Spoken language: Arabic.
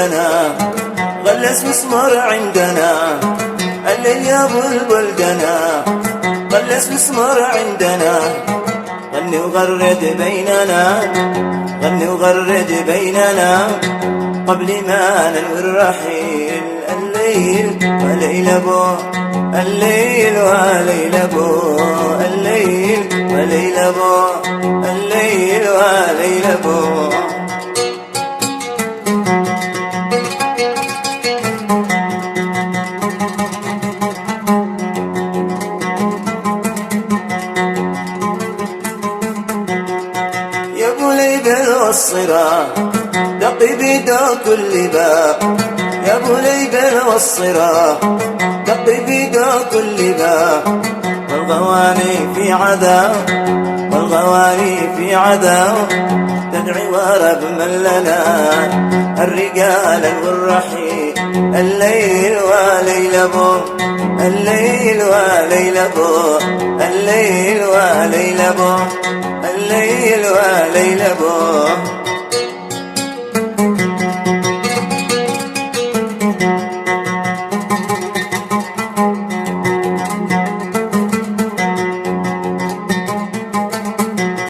البلدنا غلس مسمار عندنا، الليل يا ابو البلدنا غلس مسمار عندنا. غني وغرد بيننا، غني وغرد بيننا قبل ما ننوي الرحيل. الليل وليل ابو، الليل وليل ابو، الليل وليل ابو، الليل وليل ابو. يا ابو ليبل والصرا دقي بيدا كل باب، يا ابو ليبل والصرا دقي بيدا كل باب. والغواني في عذاب، والغواني في عذاب تدعي ورب من لنا الرجال والرحيل. الليل وليل ابو، الليل وليل ابو، الليل وليل ابو، الليل وليل ابو.